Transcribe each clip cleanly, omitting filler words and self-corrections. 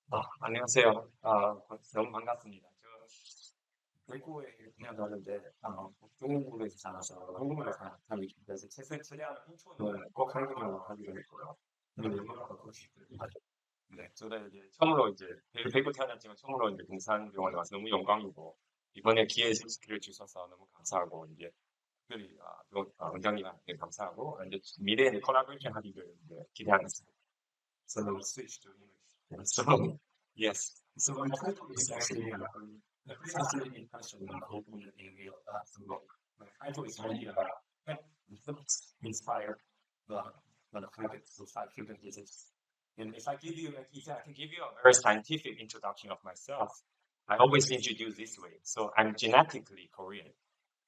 안녕하세요. 너무 반갑습니다. 외국에 그냥 가는데, 중국에서 살아서 한국말을 잘하기 그래서 최대한 인초는 꼭 한국말로 하기로 했고요. 근데 웬만하면 그렇게 하죠. 네, 저는 이제 처음으로 이제 대구 태어났지만 처음으로 이제 공산병원에 와서 너무 영광이고, 이번에 기회를 주셔서 너무 감사하고, 이제 특별히, 원장님한테 감사하고, 이제 미래에 콜라보레이션 하기를 이제 기대하겠습니다. So we'll switch to English. So, yes. So my title is actually the fascinating question in open in the book. My title is really inspired the the habits of five human diseases. And if I give you, like if I can give you a very scientific introduction of myself, I always introduce this way. So I'm genetically Korean.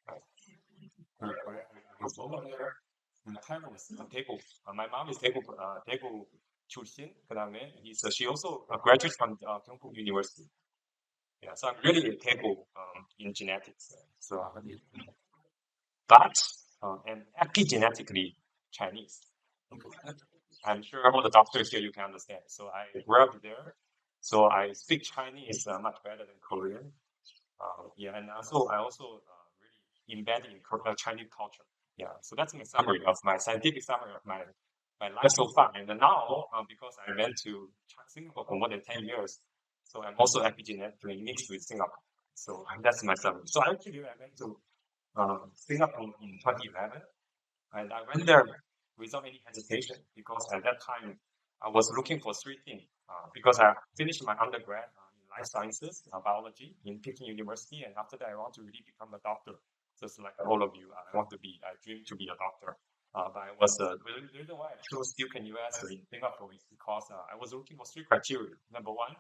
Right? I was born there. My parents 대구. My mom is 대구 출신. 그다음에 she also graduated from Kyungpook University. Yeah, so I'm really a 대구 in genetics. So, but and epigenetically Chinese. I'm sure all the doctors here you can understand. So I grew up there. So I speak Chinese much better than Korean. Yeah, and I also really embedded in Chinese culture. Yeah, so that's my summary of my scientific summary of my life so far. And then now, because I went to Singapore for more than 10 years, so I'm also epigenetically mixed with Singapore. So that's my summary. So actually, I went to Singapore in 2011, and I went there without any hesitation because at that time I was looking for three things. Because I finished my undergrad in life sciences, biology in Peking University, and after that I want to really become a doctor. Just like all of you, I dream to be a doctor. But the reason why I chose Duke in US or in Singapore is because I was looking for three criteria. Number one,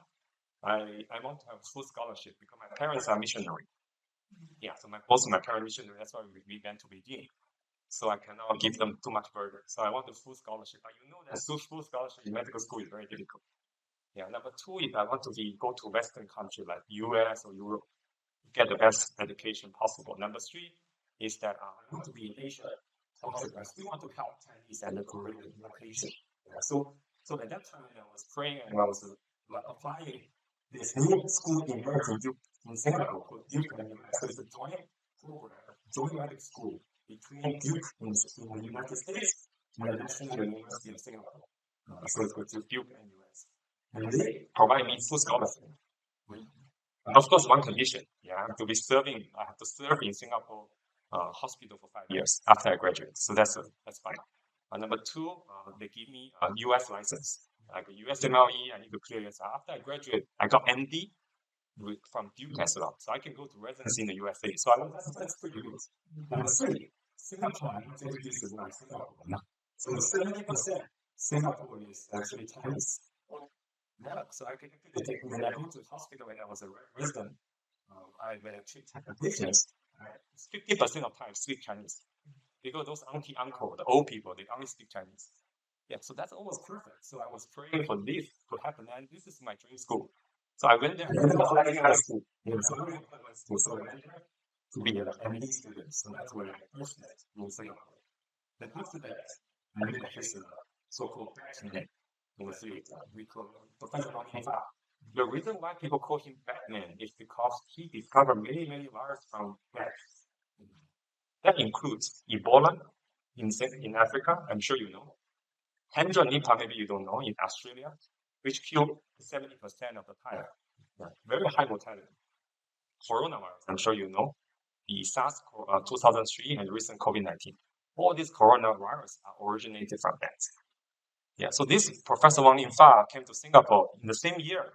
I want to have full scholarship because my parents are missionary. Yeah, so both of my parents missionary. That's why we went to Beijing. So I cannot give them too much burden. So I want a full scholarship. But you know that full scholarship in medical school is very difficult. Yeah. Number two, if I want to go to Western country like US or Europe, get the best education possible. Number three is that I want to be in Asia. Also, I still want to help Chinese and the Korean education. Yeah. So at that time, I was praying and I was applying this new school in Singapore called Duke University. So it's a joint program, joint medical school between Duke in the United States and the National University of Singapore. So it's called Duke and US. And they provide me full scholarship. And of course, one condition, yeah, I have to serve in Singapore hospital for 5 years after I graduate. So that's fine. Number two, they give me a US license, like a USMLE. I need to clear this. After I graduate, I got MD from Duke as well, so I can go to residency in the USA. So that's pretty good. Number three, Singapore. I want to introduce this one, Singapore. So 70% Singapore is actually Chinese. Yeah, so I can actually take when I go to the hospital when I was a resident, when I treat patients, 50% of time speak Chinese because those auntie uncle, the old people, they only speak Chinese. Yeah, so that's almost perfect. So I was praying for this to happen, and this is my dream school. So I went there. It was like high school. Yeah, so I went to high school. So I went there to be an MD student. So that's where I first met in Singapore. Then after that, I met his so-called Batman in the series. We call Professor Wang Fa. The reason why people call him Batman is because he discovered many viruses from bats. That includes Ebola in Africa, I'm sure you know. Hendra Nipah, maybe you don't know, in Australia, which killed 70% of the time. Yeah, very high mortality. Coronavirus, I'm sure you know, the SARS 2003 and recent COVID-19. All these coronavirus are originated from bats. Yeah, so this Professor Wang Yinfa came to Singapore in the same year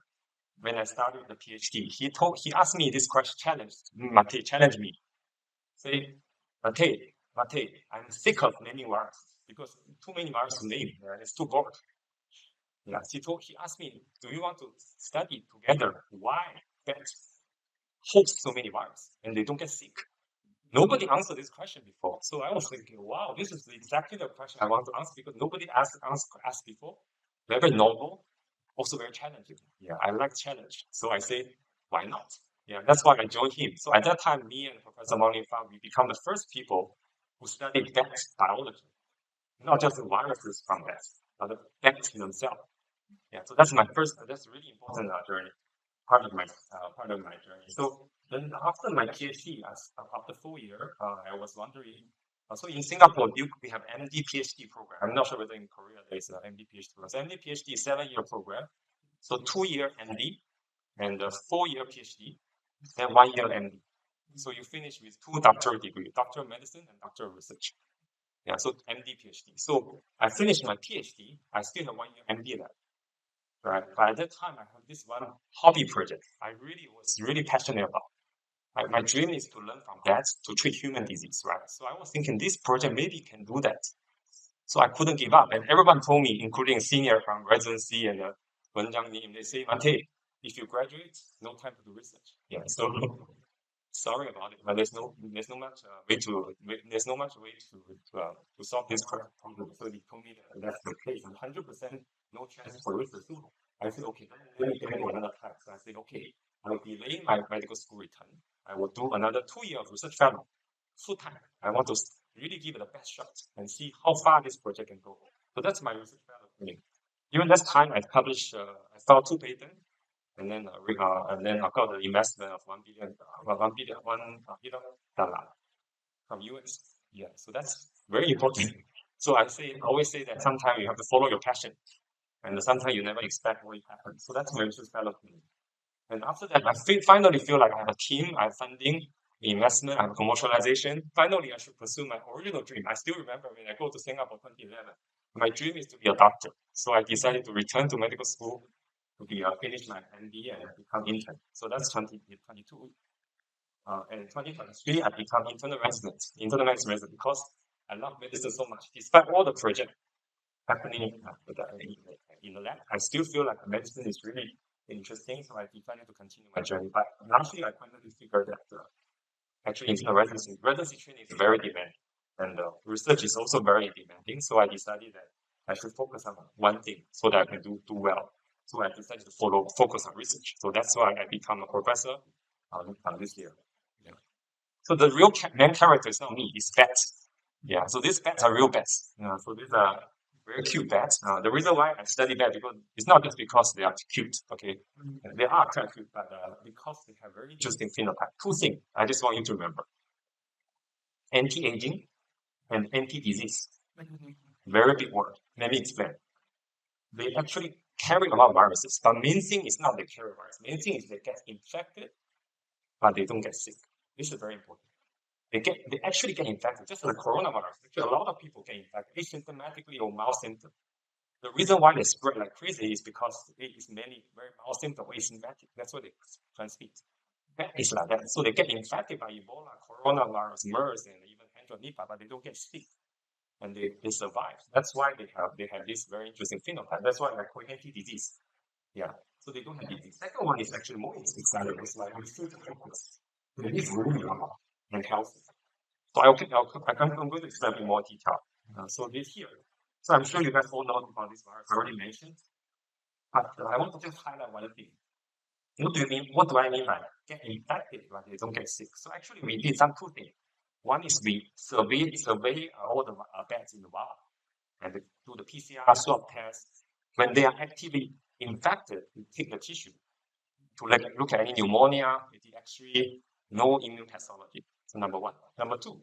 when I started the PhD. He asked me this question, challenged me. Say, Mate, I'm sick of naming viruses because too many viruses to name, it's too bored. Yeah, he asked me, do you want to study together why bats host so many viruses and they don't get sick? Nobody answered this question before. So I was thinking, wow, this is exactly the question I want to ask because nobody asked before. Very novel, also very challenging. Yeah, I like challenge. So I say, why not? Yeah, that's why I joined him. So at that time, me and Professor Wang Yinfa, we become the first people who studied bat biology, not just the viruses from bats, but the bats themselves. Yeah, so that's my first. That's really important journey, part of my journey. So then after my PhD, after 4 year, I was wondering. So in Singapore, we have MD PhD program. I'm not sure whether in Korea there is an MD PhD program. So MD PhD is 7 year program. So 2 year MD and a 4 year PhD, then 1 year MD. So you finish with 2 doctoral degree, Doctor of Medicine and Doctor of Research. Yeah, so MD PhD. So I finished my PhD. I still have 1 year MD left. Right. But at that time, I have this one hobby project I really was really passionate about. My dream is to learn from bats to treat human disease, right? So I was thinking this project maybe can do that. So I couldn't give up. And everyone told me, including senior from residency and Wen Jiang, they say, Mate, if you graduate, no time to do research. Yeah. So sorry about it, but there's no much there's no much way to solve this problem. So they told me that that's the case, 100% no chance for research. So I said, okay, let me get another time. So I said, okay, I'll delay my medical school return. I will do another 2 years of research fellow, full time. I want to really give it the best shot and see how far this project can go. So that's my research fellow thing. During that time, I published, I filed 2 patents, and then I got the investment of $1 billion from US. Yeah, so that's very important. So I always say that sometimes you have to follow your passion, and sometimes you never expect what will happen. So that's my research fellow thing. And after that, I finally feel like I have a team, I have funding, investment, I have commercialization. Finally, I should pursue my original dream. I still remember when I go to Singapore 2011, my dream is to be a doctor. So I decided to return to medical school to finish my MD and become intern. So that's 2022. And 2023, I become internal medicine resident because I love medicine so much. Despite all the projects happening in the lab, I still feel like medicine is really interesting. So I decided to continue my journey. But last year, I finally figured that actually internal residency training is very demanding, and research is also very demanding. So I decided that I should focus on one thing so that I can do well. So I decided to focus on research. So that's why I become a professor this year. Yeah. So the real main character is not me, it's bats. Yeah, so these bats are real bats. So these are very cute bats. The reason why I study bats because it's not just because they are cute, okay? They are kind of cute, but because they have very interesting phenotype. 2 things I just want you to remember: anti-aging and anti-disease. Very big word. Let me explain. They actually carry a lot of viruses, but main thing is not they carry virus. Main thing is they get infected, but they don't get sick. This is very important. They actually get infected, just like coronavirus. Actually, a lot of people get infected asymptomatically or mild symptoms. The reason why they spread like crazy is because it is many very mild symptoms or asymptomatic. That's why they transmit. It's like that. So they get infected by Ebola, coronavirus, MERS, and even Nipah, but they don't get sick, and they survive. That's why they have this very interesting phenotype. That's why I call it anti-disease. Yeah. So they don't have disease. Second one is actually more exciting. It's like we still focus. They live really long and healthy. So I'm going to explain in more detail. So this here. So I'm sure you guys all know about this virus. I already mentioned, but I want to just highlight one thing. What do I mean by get infected but they don't get sick? So actually we did some 2 things. One is we survey all the bats in the wild and do the PCR swab test. When they are actively infected, we take the tissue to look at any pneumonia, the X-ray, no immune pathology. So number 1. Number 2,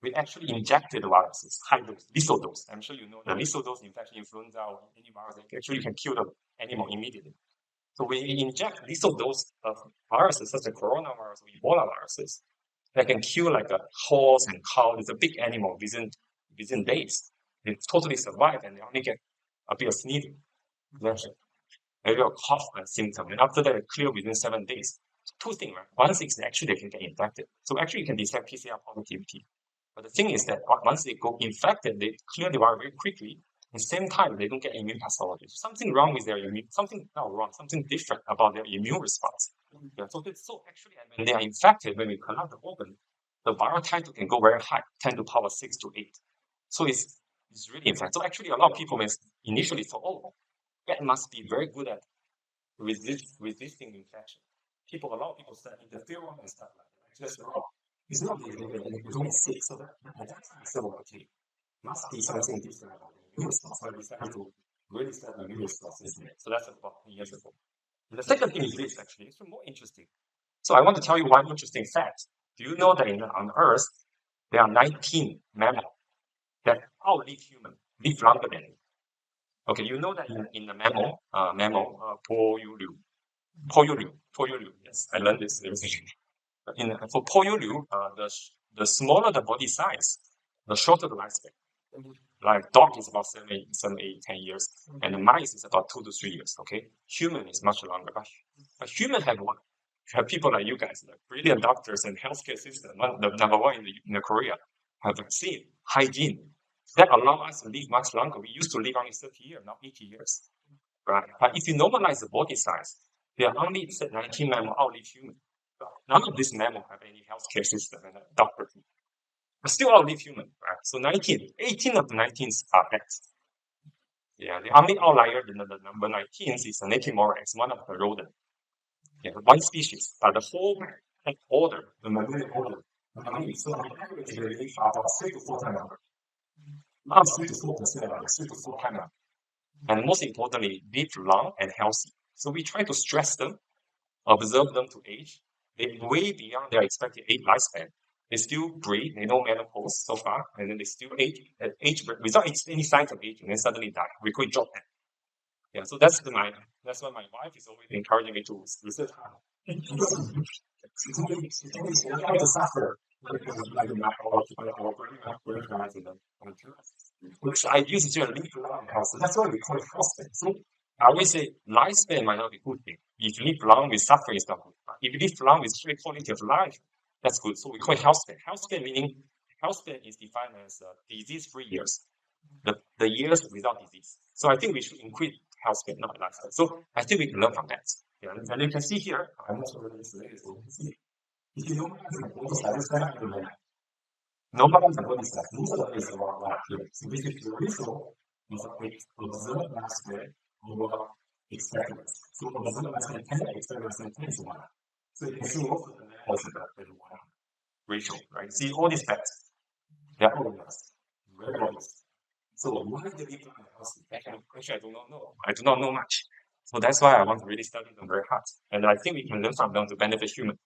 we actually injected the viruses, high dose, lethal dose. I'm sure you know the lethal dose infection, influenza, or any virus actually can kill the animal immediately. So when we inject lethal dose of viruses such as coronavirus or Ebola viruses, they can kill like a horse and cow. It's a big animal within days. They totally survive and they only get a bit of sneezing, maybe a cough symptom, and after that, it clear within 7 days. 2 things, right? One thing is actually they can get infected. So actually, you can detect PCR positivity. But the thing is that once they go infected, they clear the virus very quickly. At the same time, they don't get immune pathology. Something wrong with their something different about their immune response. Yeah, so actually, when they are infected, when we collect the organ, the viral titer can go very high, 10 to power 6 to 8. So it's really infected. So actually, a lot of people may initially thought, oh, that must be very good at resisting infection. A lot of people said interferon and stuff like that. Just wrong. It's not they don't get sick, so that's okay. Must be something different about the immune response. So I decided to really study immune response, isn't it? So that's about 10 years ago. And the second thing is this, actually, it's more interesting. So I want to tell you one interesting fact. Do you know that on Earth, there are 19 mammals that outlive human, live longer than you? Okay, you know that in the Poyuliu, yes, I learned this. For Poyuliu, the smaller the body size, the shorter the lifespan. Like dog is about 10 years, and the mice is about 2 to 3 years. Okay, human is much longer, but human have what? Have people like you guys, like brilliant doctors and healthcare system. The number one in the Korea have vaccine, hygiene that allow us to live much longer. We used to live only 30 years, now 80 years, right? But if you normalize the body size, there are only 19 mammals outlive human. None of these mammals have any healthcare system and a doctor, but still outlive human, right? So 18 of the 19 are pets. Yeah, the only outlier in the number 19 is the naked morax, one of the rodent. Yeah, one species, but the whole order, the mammalian order, so on average, they live about 3 to 4 times longer. Not 3 to 4%, 3 to 4 times longer. And most importantly, live long and healthy. So we try to stress them, observe them to age. They way beyond their expected lifespan. They still breathe, they know menopause so far, and then they still age without any signs of aging, and suddenly die. We could drop that. Yeah, so that's why my wife is always encouraging me to research hard. It's always a suffer. Which I use to live long health. So that's why we call it health. So I always say lifespan might not be a good thing. If you live long with suffering, it's not good. But if you live long with great quality of life, that's good. So we call it health span. Health span meaning health span is defined as disease-free years, the years without disease. So I think we should increase health span, not lifespan. So I think we can learn from that. Yeah, and you can see here, I'm not sure this is so you can see. If you don't have the body size, nobody can body size. Most of it is around that here. So this is the result of observed lifespan over experiments. So observed lifespan 10, experiments 10 is 1. So you can see most of the levels of the 1 ratio, right? See all these facts, they're all obvious, very obvious. So why the people are healthy? That kind of question I do not know. I do not know much. So that's why I want to really study them very hard. And I think we can learn from them to benefit humans.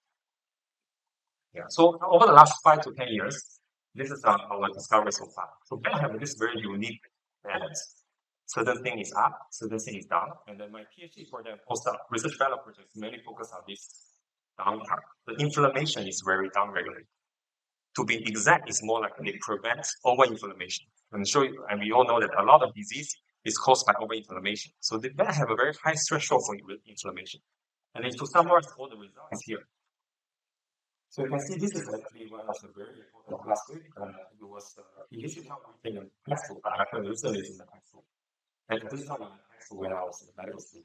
Yeah. So over the last 5 to 10 years, this is our discovery so far. So we have this very unique balance. Certain thing is up, certain thing is down. And then my PhD for the postdoc research fellow project mainly focus on this down part. The inflammation is very down-regulated. To be exact, it's more like it prevents over-inflammation. And we all know that a lot of disease is caused by over-inflammation. So they have a very high threshold for inflammation. And then to summarize all the results here. So you can see this is actually one of the very important last week. It was initially not written in textbook, but I can recently in the textbook. And this is not in the textbook when I was in medical school.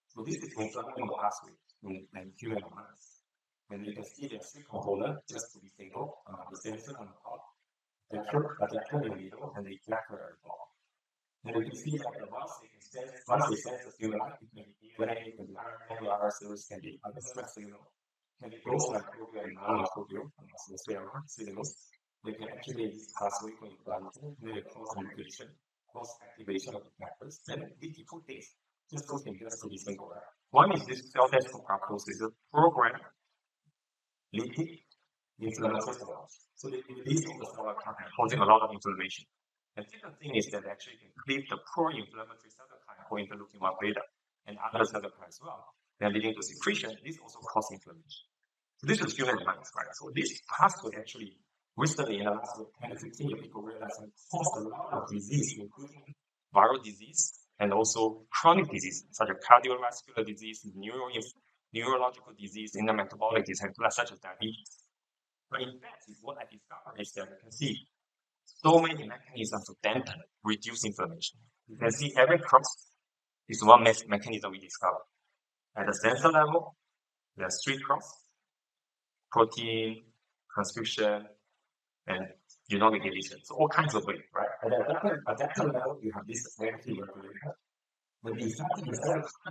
So this is inflammation pathway in human mice. And you can see there are 3 components just to be single, the sensor on the top, the adapter in the middle, and the effector at the bottom. And you can see that the once they sense the human life, it can be DNA, it can be RNA, cells, can be other stress signal. And it goes like non-microbial, so steroid signals. They can activate this pathway for inflammation, they cause mutation, cause activation of the factors, and these 2 things. Just 2 things just to be single. One is this cell death apoptosis program lipid inflammatory cells. So they release all the cell content causing a lot of inflammation. And the second thing is that they actually can cleave the pro-inflammatory cytokine for interleukin-1 beta and other cytokines as well. They're leading to secretion. This also causes inflammation. So this is human minds, right? So this pathway actually recently in the last 10 to 15 years, people realize it causes a lot of disease, including viral disease and also chronic disease, such as cardiovascular disease, neurological disease, and metabolic disease, such as diabetes. But in fact, what I discovered is that you can see so many mechanisms to dampen, reduce inflammation. You can see every cross is one mechanism we discovered. At the sensor level, there's 3 cross: protein, transcription, and genomic deletion. So all kinds of ways, right? At the adapter level, you have this negative regulator. But the effective is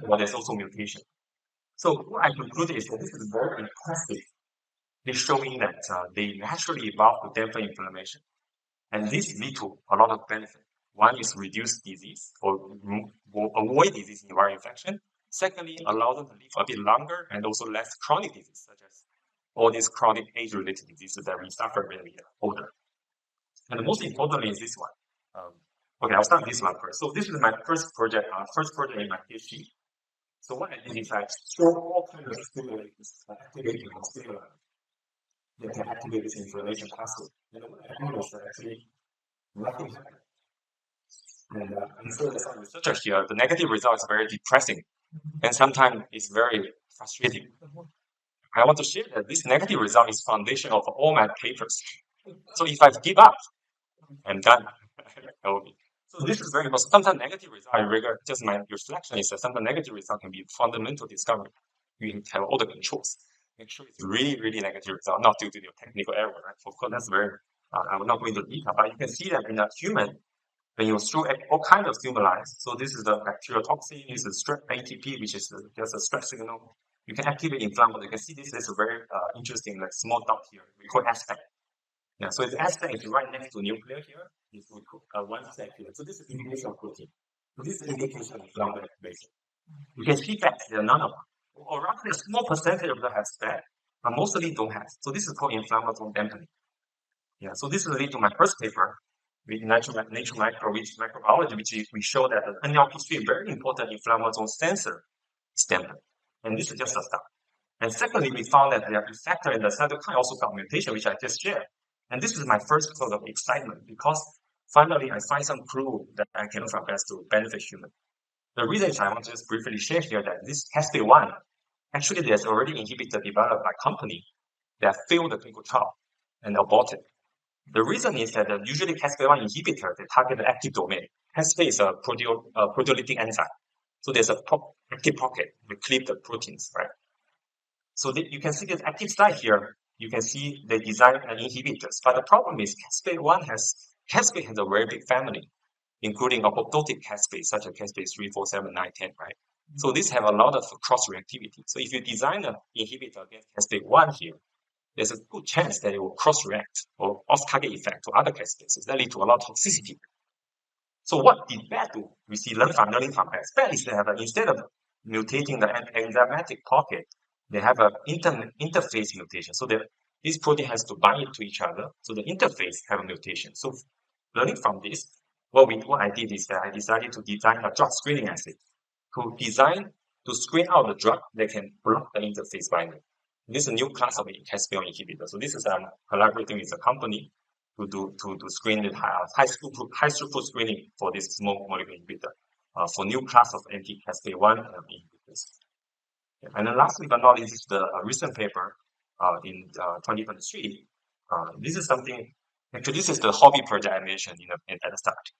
well, there's also mutation. So what I concluded is that this is very impressive. It's showing that they naturally evolve to dampen inflammation. And this leads to a lot of benefit. One is reduce disease or avoid disease in viral infection. Secondly, allow them to live a bit longer and also less chronic disease, such as all these chronic age-related diseases that we suffer when we are older. And most importantly is this one. Okay, I'll start with this one first. So this is my first project in my PhD. So what I did is I show all kinds of stimulators, activating stimuli that can activate this inflammation pathway. And what I found was that actually nothing happened. And I'm sure that some researchers here, the negative result is very depressing, and sometimes it's very frustrating. I want to share that this negative result is foundation of all my papers. So if I give up, I'm done. So this is very important. Sometimes negative result, your selection is that sometimes negative result can be fundamental discovery. You have all the controls. Make sure it's really, really negative result, not due to your technical error, right? Of course, that's very, I will not go into detail, but you can see that in a human, when you throw all kinds of stimuli, so this is the bacterial toxin, this is stress ATP, which is just a stress signal. You can activate inflammatory. You can see this is a very interesting, like small dot here. We call aspect. Yeah, so the aspect is right next to nuclear here. Is we call one sec here. So this is indication of protein. So this is indication of inflammatory activation. You can see that there are none of them, or rather a small percentage of them have SPECT, but mostly don't have. So this is called inflammatory dampening. Yeah, so this will lead to my first paper with Nature Microbiology, which we show that the NLP3, very important inflammatory sensor, is dampened. And this is just a start. And secondly, we found that the effector in the cytokine also got mutation, which I just shared. And this is my first sort of excitement because finally I find some clue that I can offer best to benefit human. The reason is I want to just briefly share here that this caspase-1, actually there's already inhibitor developed by company that failed the clinical trial and aborted. The reason is that usually caspase-1 inhibitor, they target the active domain. Caspase is a proteolytic enzyme. So there's a active pocket to clip the proteins, right? So you can see this active site here. You can see they design inhibitors. But the problem is caspase-1 caspase has a very big family, including apoptotic caspase, such as caspase 3, 4, 7, 9, 10, right? So these have a lot of cross-reactivity. So if you design an inhibitor against caspase-1 here, there's a good chance that it will cross-react or off-target effect to other caspases that lead to a lot of toxicity. So what did BAT do? We see learning from BAT. BAT is they have instead of mutating the enzymatic pocket, they have an interface mutation. So this protein has to bind to each other. So the interface have a mutation. So learning from this, what I did is that I decided to design a drug screening assay to screen out the drug that can block the interface binding. This is a new class of caspase-1 inhibitor. So this is collaborating with a company to screen the high throughput screening for this small molecule inhibitor for new class of anti-caspase-1 inhibitors. And then lastly but not least is the recent paper in 2023. This is something, actually this is the hobby project I mentioned at the start.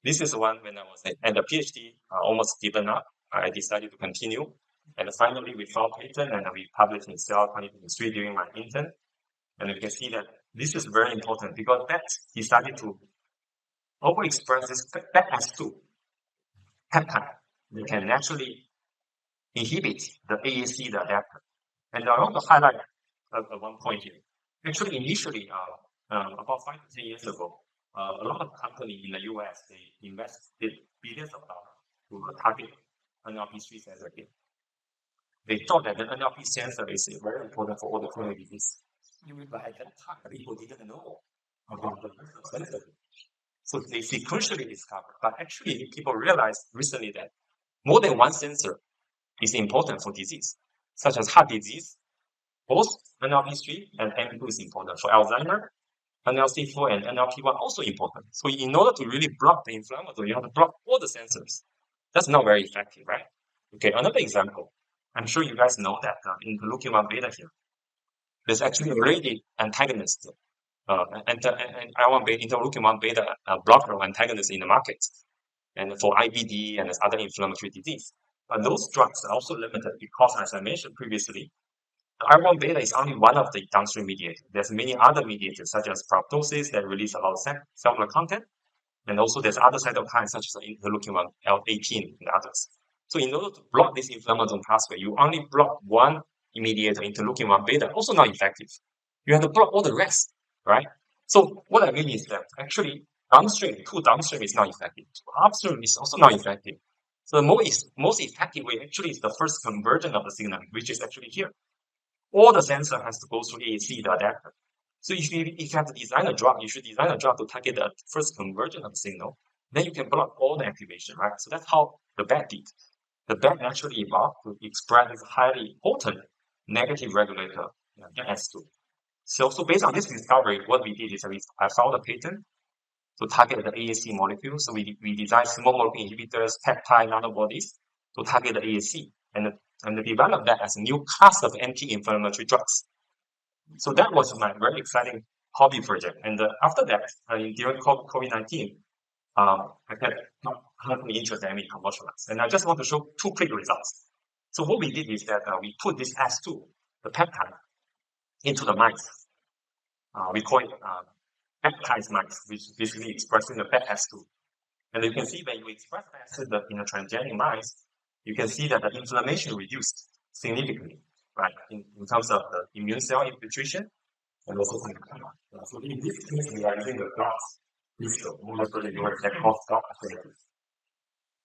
This is one when I was at the PhD, almost given up. I decided to continue. And finally we filed patent and we published in Cell 2023 during my intern. And you can see that this is very important because BAT decided to overexpress this BAT-S2 peptide. They can naturally inhibit the AAC, the adapter. And I want to highlight one point here. Actually, initially, about 5 to 10 years ago, a lot of companies in the US, they invested billions of dollars to target NLP3 sensor here. They thought that the NLP sensor is very important for all the chronic disease. But at that time, people didn't know about the sensor. So they sequentially discovered. But actually, people realized recently that more than one sensor is important for disease, such as heart disease. Both NLP3 and NLP2 is important. For Alzheimer, NLC4 and NLP1 also important. So in order to really block the inflammatory, you have to block all the sensors. That's not very effective, right? Okay, another example. I'm sure you guys know that interleukin-1 beta here. There's actually already antagonist, interleukin-1 beta blocker antagonist in the market, and for IBD and other inflammatory disease. But those drugs are also limited because, as I mentioned previously, the IL-1 beta is only one of the downstream mediators. There's many other mediators, such as proptosis, that release a lot of cellular content, and also there's other cytokines such as interleukin-1, L18, and others. So in order to block this inflammatory pathway, you only block one mediator, interleukin-1 beta, also not effective. You have to block all the rest, right? So what I mean is that actually Two downstream is not effective. Two upstream is also not effective. So the most effective way actually is the first conversion of the signal, which is actually here. All the sensor has to go through AAC, the adapter. So if you have to design a drug, you should design a drug to target the first conversion of the signal. Then you can block all the activation, right? So that's how the BET did. The BET actually evolved to express this highly potent negative regulator, S2. So based on this discovery, what we did is I found a patent to target the AAC molecule. So we designed small molecule inhibitors, peptide nanobodies to target the AAC and develop that as a new class of anti-inflammatory drugs. So that was my very exciting hobby project. And after that, during COVID-19, I had not any interest in any commercialize. And I just want to show two quick results. So what we did is that we put this S2, the peptide, into the mice. We call it peptide mice, which is basically expressing the PET S2. And you can see when you express that in a transgenic mice, you can see that the inflammation reduced significantly, right? In terms of the immune cell infiltration and also cytokine. So in this case, we are using the glass crystal, molecular that called stock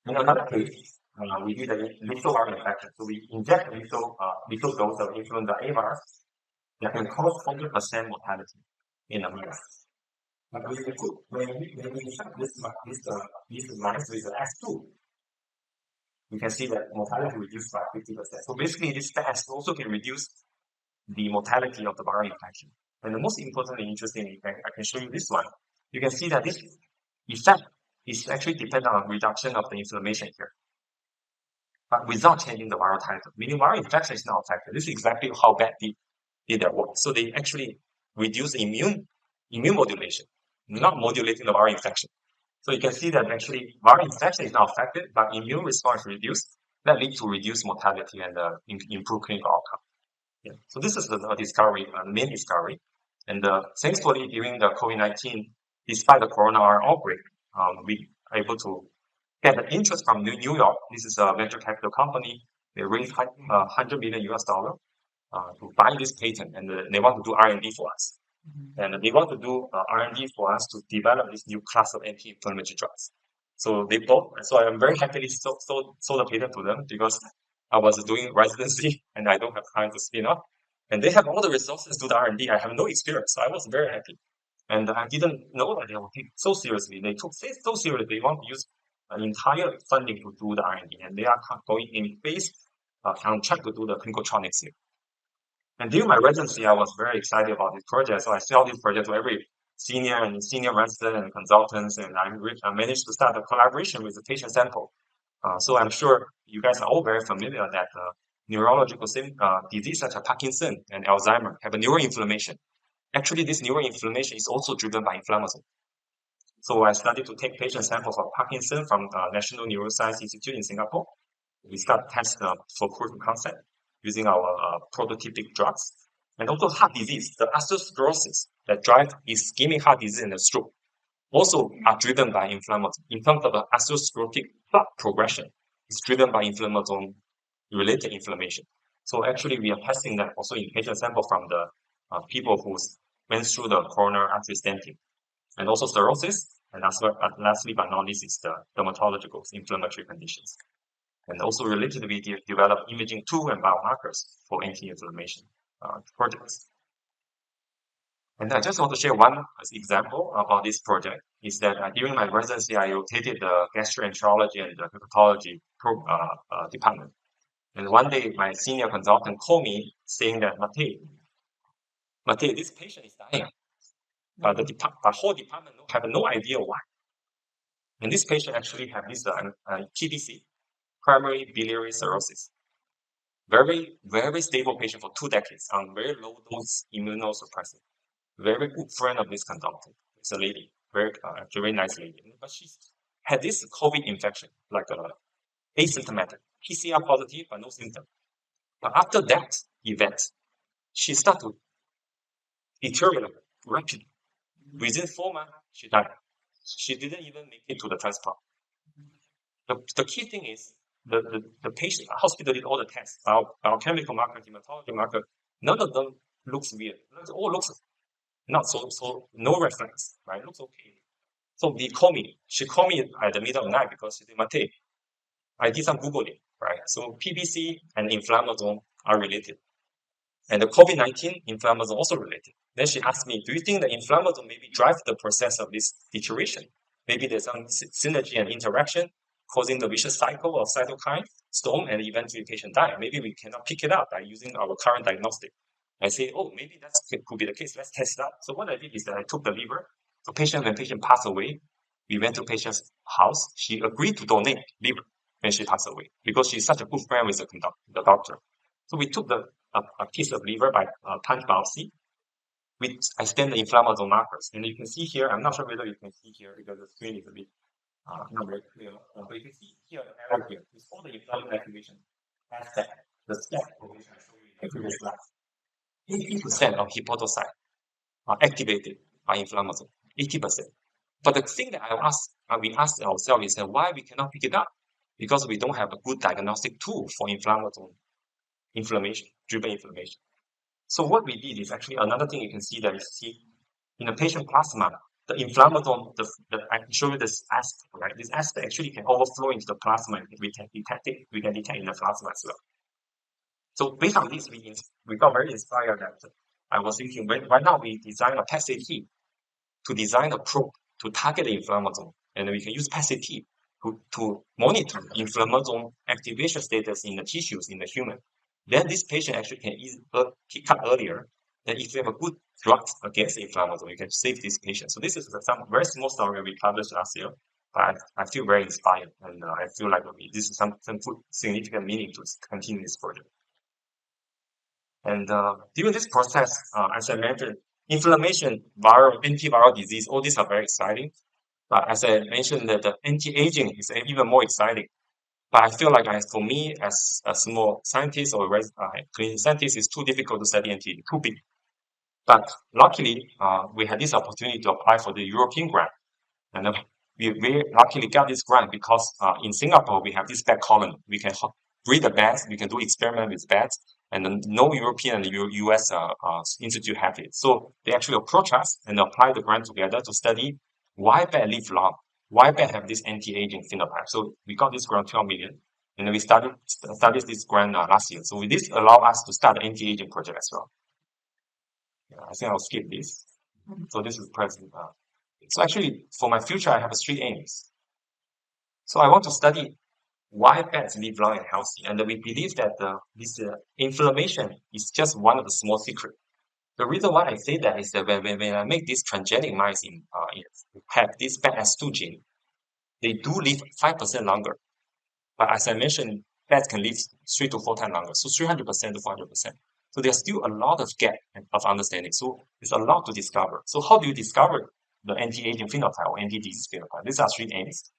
In another case, we did a lethal viral infection. So we inject lethal dose of influenza A virus that can cause 100% mortality in a mouse. But when we infect this mice with S2, you can see that mortality reduced by 50%. So basically, this test also can reduce the mortality of the viral infection. And the most important and interesting effect, I can show you this one. You can see that this effect is actually dependent on reduction of the inflammation here, but without changing the viral titer. Meaning viral infection is not affected. This is exactly how BET did their work. So they actually reduce immune modulation, not modulating the viral infection. So you can see that actually viral infection is not affected, but immune response reduced. That leads to reduced mortality and improved clinical outcome. Yeah. So this is the discovery, main discovery. And thankfully, during the COVID-19, despite the coronavirus outbreak, we are able to get the interest from New York. This is a venture capital company. They raised $100 million to buy this patent, and they want to do R&D for us. And they want to do R&D for us to develop this new class of anti-inflammatory drugs. So they both. So I'm very happily sold the patent to them because I was doing residency and I don't have time to spin off. And they have all the resources to do the R&D. I have no experience, so I was very happy. And I didn't know that they would take so seriously. They took it so seriously. They want to use an entire funding to do the R&D, and they are going in phase contract to do the clinical trial next year. And during my residency, I was very excited about this project. So I sell this project to every senior resident and consultants, and I managed to start a collaboration with the patient sample. So I'm sure you guys are all very familiar that neurological disease such as Parkinson and Alzheimer have a neuroinflammation. Actually, this neuroinflammation is also driven by inflammation. So I started to take patient samples of Parkinson from National Neuroscience Institute in Singapore. We start test for proof of concept using our prototypic drugs. And also heart disease, the atherosclerosis that drives ischemic heart disease and the stroke also are driven by inflammation. In terms of the atherosclerotic plaque progression, it's driven by related inflammation. So actually, we are testing that also in patient sample from the people who went through the coronary artery stenting, and also cirrhosis, and lastly but not least is the dermatological inflammatory conditions. And also related, we develop imaging tools and biomarkers for anti-inflammation projects. And I just want to share one example about this project is that during my residency, I rotated the gastroenterology and the hepatology department. And one day, my senior consultant called me saying that, Mate, this patient is dying. But the whole department have no idea why. And this patient actually have this PBC, primary biliary cirrhosis. Very, very stable patient for 2 decades on very low dose immunosuppressive. Very good friend of this consultant. It's a lady, very nice lady. But she had this COVID infection, like asymptomatic, PCR positive, but no symptom. But after that event, she started to deteriorate rapidly. Within 4 months, she died. She didn't even make it to the transplant. The key thing is the patient hospital did all the tests, biochemical marker, hematology marker. None of them looks weird. It all looks not so no red flags, right? Looks okay. So they call me. She called me at the middle of the night because she said, Mate, I did some Googling, right? So PBC and inflammasome are related. And the COVID-19 inflammasome also related. Then she asked me, do you think the inflammasome maybe drives the process of this deterioration? Maybe there's some synergy and interaction causing the vicious cycle of cytokine storm and eventually patient die. Maybe we cannot pick it up by using our current diagnostic. I say, oh, maybe that could be the case. Let's test it out. So what I did is that I took the liver. So when patient passed away, we went to patient's house. She agreed to donate liver when she passed away because she's such a good friend with the doctor. So we took a piece of liver by punch biopsy. I scanned the inflammasome markers, and you can see here. I'm not sure whether you can see here because the screen is a bit not very clear. But you can see here the arrow here. It's all the inflammatory activation aspect. The step which I showed you in the previous slide. 80% of hepatocytes are activated by inflammasome. 80%. But the thing that we asked ourselves is that why we cannot pick it up? Because we don't have a good diagnostic tool for driven inflammation. So what we did is actually another thing you can see that is in a patient plasma, the inflammasome, I can show you this aspect, right? This aspect actually can overflow into the plasma and we can detect in the plasma as well. So based on this, we got very inspired that I was thinking, why not we design a PET-CT to design a probe to target the inflammasome, and we can use PET-CT to monitor inflammasome activation status in the tissues in the human. Then this patient actually can pick up earlier. Then if you have a good drug against inflammasome, you can save this patient. So this is some very small story we published last year, but I feel very inspired, and I feel like this is some significant meaning to continue this project. And during this process, as I mentioned, inflammation, viral, antiviral disease, all these are very exciting. But as I mentioned, that the anti-aging is even more exciting. But I feel like for me, as a small scientist or clinical scientist, it's too difficult to study anti-aging, too big. But luckily, we had this opportunity to apply for the European grant. And we luckily got this grant because in Singapore, we have this bat colony. We can breed the bats, we can do experiment with bats, and no European and US institute have it. So they actually approach us and apply the grant together to study why bat live long, why bat have this anti-aging phenotype. So we got this grant 12 million, and then we studied this grant last year. So this allowed us to start the anti-aging project as well. Yeah, I think I'll skip this. So this is present. So actually, for my future, I have 3 aims. So I want to study why bats live long and healthy, and we believe that this inflammation is just one of the small secrets. The reason why I say that is that when I make these transgenic mice have this BAT-S2 gene, they do live 5% longer. But as I mentioned, bats can live 3 to 4 times longer, so 300% to 400%. So there's still a lot of gap of understanding. So there's a lot to discover. So how do you discover the anti-aging phenotype or anti-disease phenotype? These are 3 aims.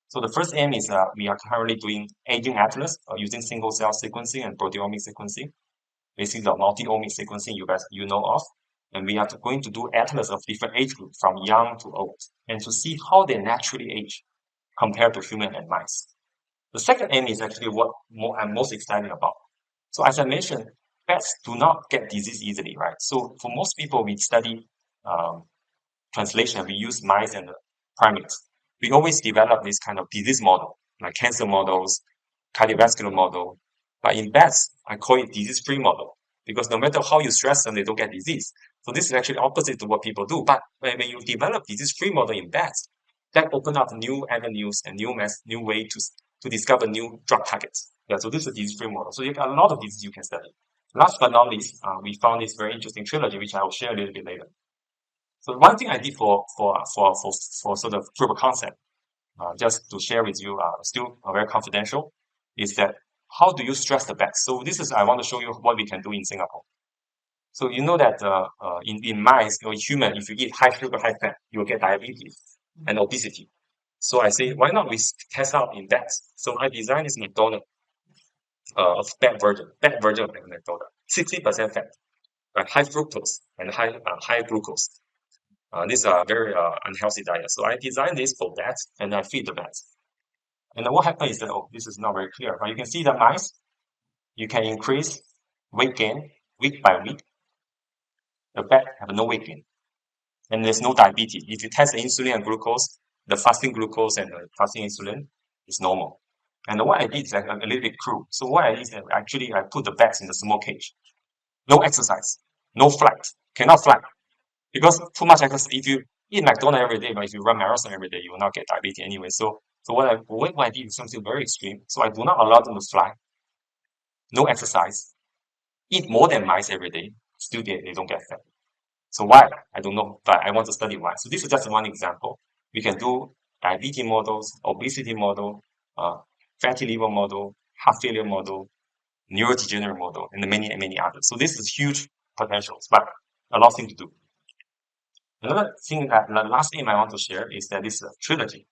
So the first aim is we are currently doing aging atlas using single cell sequencing and proteomic sequencing, basically the multi-omic sequencing you know of. And we are going to do atlas of different age groups from young to old and to see how they naturally age compared to human and mice. The second aim is actually what I'm most excited about. So as I mentioned, bats do not get disease easily, right? So for most people, we study translation, we use mice and primates. We always develop this kind of disease model, like cancer models, cardiovascular model. But in bats, I call it disease-free model because no matter how you stress them, they don't get disease. So this is actually opposite to what people do. But when you develop disease-free model in bats, that open up new avenues and new way to discover new drug targets. Yeah, so this is a disease-free model. So you have a lot of disease you can study. Last but not least, we found this very interesting trilogy, which I will share a little bit later. So one thing I did for sort of proof of concept, just to share with you, still very confidential, is that how do you stress the bats? So I want to show you what we can do in Singapore. So you know that in mice or in human, if you eat high sugar, high fat, you will get diabetes and obesity. So I say, why not we test out in bats? So I designed this McDonald's of bat version of McDonald's, 60% fat, like high fructose and high glucose. These are very unhealthy diet. So I designed this for bats and I feed the bats. And then what happens is that, this is not very clear, but you can see the mice, you can increase weight gain week by week. The bat have no weight gain. And there's no diabetes. If you test the insulin and glucose, the fasting glucose and the fasting insulin is normal. And what I did is like a little bit cruel. So what I did is that actually I put the bats in the small cage. No exercise, no flight, cannot fly. Because too much exercise, if you eat McDonald's every day, but if you run marathon every day, you will not get diabetes anyway. So what I did is something very extreme. So I do not allow them to fly, no exercise, eat more than mice every day, still they don't get fat. So why? I don't know, but I want to study why. So this is just one example. We can do diabetes models, obesity model, fatty liver model, heart failure model, neurodegenerative model, and many others. So this is huge potentials, but a lot of things to do. Another thing that the last aim I want to share is that this is a trilogy.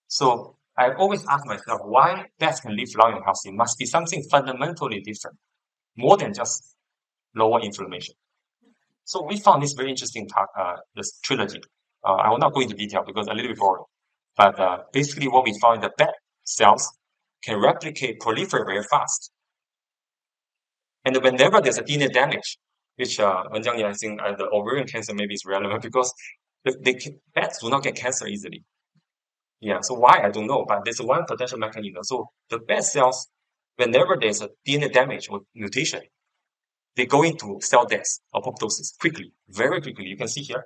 So I always ask myself why bats can live long and healthy must be something fundamentally different, more than just lower inflammation. So we found this very interesting this trilogy. I will not go into detail because a little bit boring. But basically what we found is that bat cells can replicate, proliferate very fast. And whenever there's a DNA damage, which Wenjiang, I think the ovarian cancer maybe is relevant because bats do not get cancer easily. Yeah, so why? I don't know, but there's one potential mechanism. So the bat cells, whenever there's a DNA damage or mutation, they go into cell death or apoptosis quickly, very quickly. You can see here,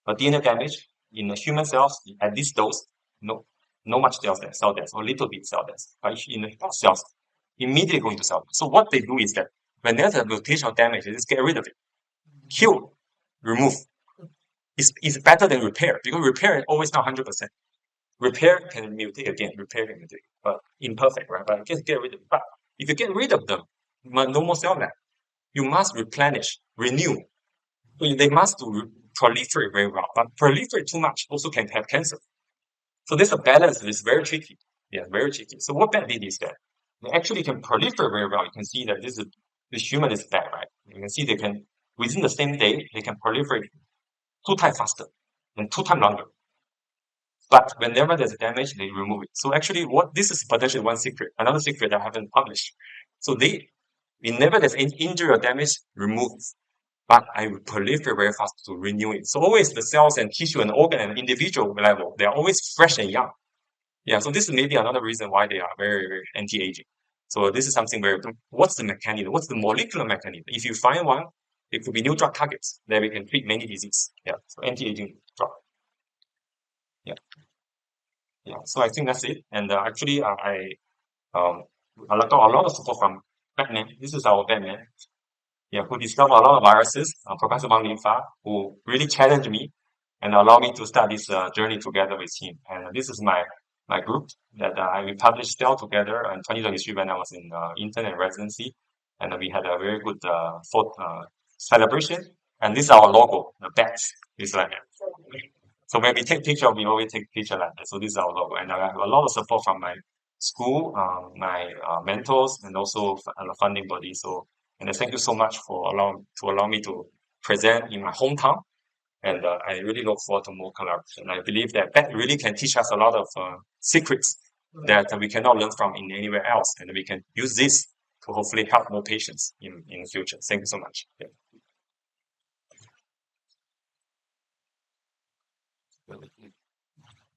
a DNA damage in the human cells at this dose, no much cell death or little bit cell death. But in the bat cells, immediately go into cell death. So what they do is that when there's a mutational damage, they just get rid of it, kill, remove. It's better than repair because repair is always not 100%. Repair can mutate again, but imperfect, right? But just get rid of it. But if you get rid of them, no more cell death. You must replenish, renew. So they must proliferate very well, but proliferate too much also can have cancer. So there's a balance that is very tricky. Yeah, very tricky. So what bat did is that they actually can proliferate very well. You can see that this human is bad, right? You can see they can within the same day they can proliferate 2 times faster and 2 times longer. But whenever there's damage, they remove it. So actually, this is potentially one secret. Another secret that I haven't published. So whenever there's injury or damage, remove. But I will proliferate very fast to renew it. So always the cells and tissue and organ and individual level, they are always fresh and young. Yeah, so this is maybe another reason why they are very, very anti-aging. So this is something where what's the mechanism? What's the molecular mechanism? If you find one, it could be new drug targets that we can treat many diseases. Yeah, so anti-aging drug. Yeah, yeah. So I think that's it. And actually, I got a lot of support from Batman. This is our Batman. Yeah, who discovered a lot of viruses, Professor Wang Linfa, who really challenged me and allowed me to start this journey together with him. And this is my group that we published Cell together in 2023 when I was in intern and residency. And we had a very good celebration. And this is our logo, the bats. It's like that. So when we take picture, we always take picture like that. So this is our logo. And I have a lot of support from my school, my mentors, and also the funding body. So and thank you so much for allow me to present in my hometown. And I really look forward to more collaboration. I believe that really can teach us a lot of secrets that we cannot learn from in anywhere else. And we can use this to hopefully help more patients in the future. Thank you so much. Yeah.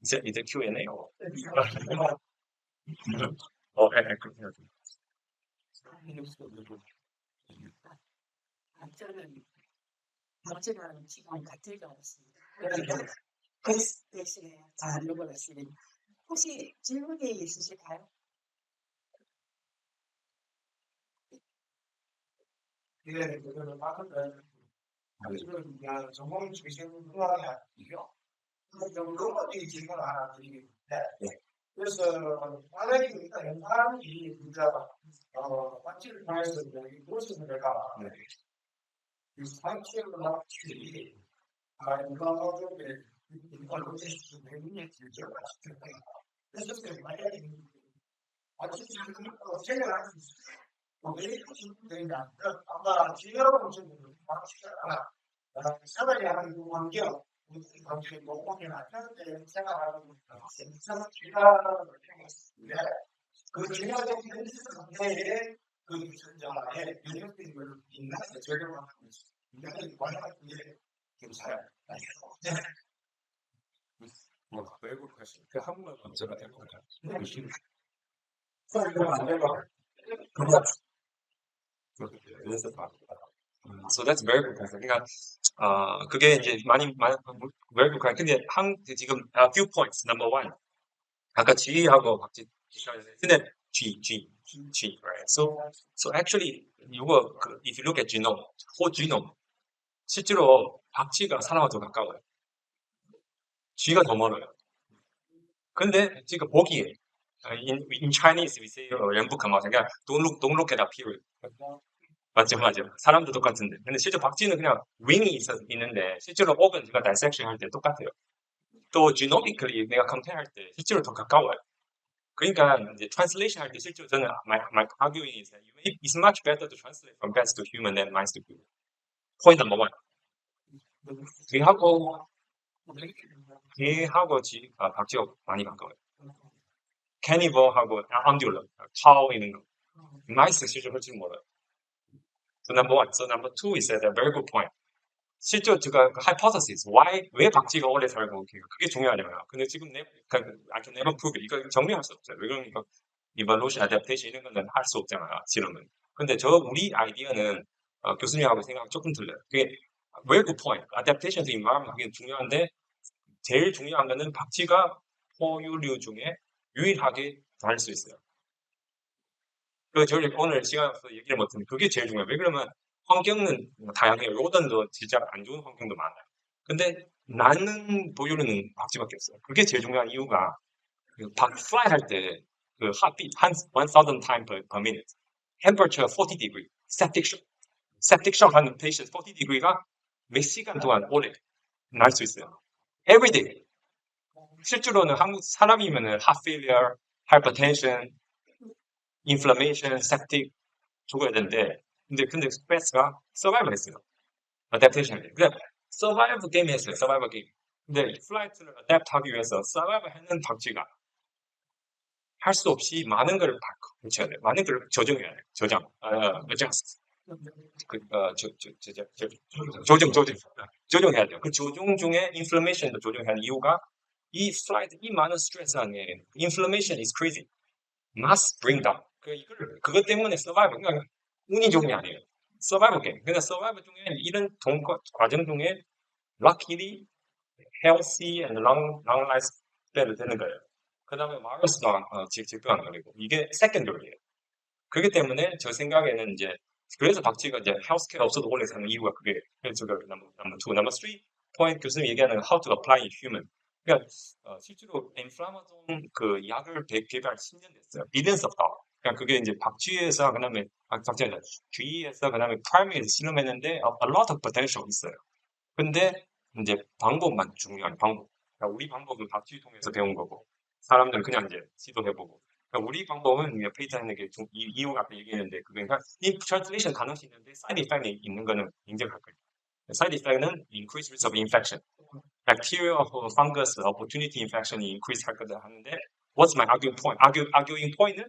Is it Q&A or? Oh, I could hear you. 저는 어제는 지금 같은 줄 알았습니다. 그러니까 대신에 잘 읽어봤습니다. 혹시 질문이 있으실까요? 네, 그거는 맞는데 지금 전공 주신 분야가 아니고요. 좀 로봇이 질문을 하나 드리겠는데, 그래서 만약에 일단 연산이 진짜 마취를 통해서 무엇을 내가 이 상체를 마취들이 인간적인 이걸로 될수 있는 길죠. 그래서 만약에 마취 생각할 수 있어요. 아마 지혜로운 분들은 마취가 사람이 하는 그 환경, 당시 목공이 낮을 때 생각하는 이상한 길이라는 걸 생각했는데 그 중요한 현실에 그 유전자의 영역적인 걸 인간에 적용하는 것이 굉장히 관여한 게 괜찮아요. very good question. 그 한국말 먼저가 될 거예요. So that's very good question. 그러니까 그게 이제 많이 very good question. 근데 지금 few points. Number one, 아까 G하고 박지 근데 G, right? So actually 이거 if you look at genome, whole genome, 실제로 박쥐가 사람과 더 가까워요. G가 더 멀어요. 근데 지금 보기에 in Chinese we say 연북한 그러니까 don't look at appearance. 맞죠. 사람도 똑같은데. 근데 실제 박쥐는 그냥 윙이 있는데 실제로 organ 제가 dissection 할 때 똑같아요. 또 genomically 내가 compare 할 때 실제로 더 가까워요. 그러니까 이제 translation 할 때 실제로 저는 my arguing is that it's much better to translate from bats to human than mice to human. Point number one. 개하고 박쥐가 많이 가까워요. 캐니버하고 앙듈러, 타오 있는 거. 마이스 실제로 훨씬 멀어요. So number one. So number two is that a very good point. 실제로 제가 hypothesis, 왜 박쥐가 오래 살고 그게 중요하잖아요. 근데 지금 I can never prove it. 이거 정리할 수 없어요. 왜 그러니까 evolution, adaptation 이런 거는 할 수 없잖아요. 실험은. 근데 우리 아이디어는 교수님하고 생각 조금 틀려요. 그게 very good point. adaptation to environment 그게 중요한데 제일 중요한 거는 박쥐가 포유류 중에 유일하게 달 수 있어요. 저희 오늘 시간 없어서 얘기를 못했는데 그게 제일 중요해요. 왜 그러면 환경은 다양해요. 로던도 진짜 안 좋은 환경도 많아요. 근데 나는 포유류는 박쥐밖에 없어요. 그게 제일 중요한 이유가 fly 할 때 heartbeat 1,000 times per minute, temperature 40 degree, septic shock 하는 patient 40 degree가 몇 시간 동안 오래 날 수 있어요. Every day. 실제로는 한국 사람이면은 heart failure, hypertension, inflammation, septic 죽어야 되는데 근데 스페이스가 서바이벌 했어요. adaptation. 그러니까 서바이벌 게임 했어요. 서바이벌 게임. 근데 플라이트를 어댑트하기 위해서 서바이벌 하는 박쥐가 할 수 없이 많은 걸 고쳐야 돼요. 많은 걸 조정해야 돼요. adjust. 조정해야 돼요. 그 조정 중에 inflammation도 조정해야 하는 이유가 이 많은 스트레스 안에 inflammation is crazy. must bring down. 그것 때문에 서바이벌, 그러니까 운이 좋은 게 아니에요. 서바이벌 게임. 근데 서바이벌 중에 이런 과정 중에 luckily healthy and long life span을 되는 거예요. 그 다음에 마우스랑 질병 걸리고 이게 secondary예요. 그렇기 때문에 저 생각에는 이제 그래서 박쥐가 이제 헬스케어 없어도 오래 사는 이유가 그게 제가 number two, number three point 교수님 얘기하는 how to apply in human. 그러니까 실제로 인플라마돈 약을 개발 10년 됐어요. billions of dollars. 그러니까 그게 이제 박쥐에서 그다음에 쥐에서 그다음에 프라이메이에서 실험했는데 a lot of potential 있어요. 근데 이제 방법만 중요한 방법. 그러니까 우리 방법은 박쥐 통해서 배운 거고 사람들은 그냥 이제 시도해보고. 그러니까 우리 방법은 페이터하는 게 이유 앞에 얘기했는데 그러니까 이 트랜슬레이션 가능성이 있는데 사이드 이펙트 있는 거는 인정할 거예요. 사이드 이펙트는 increased risk of infection. bacteria or fungus opportunity infection이 increase 할 거다 하는데 what's my arguing point? arguing point은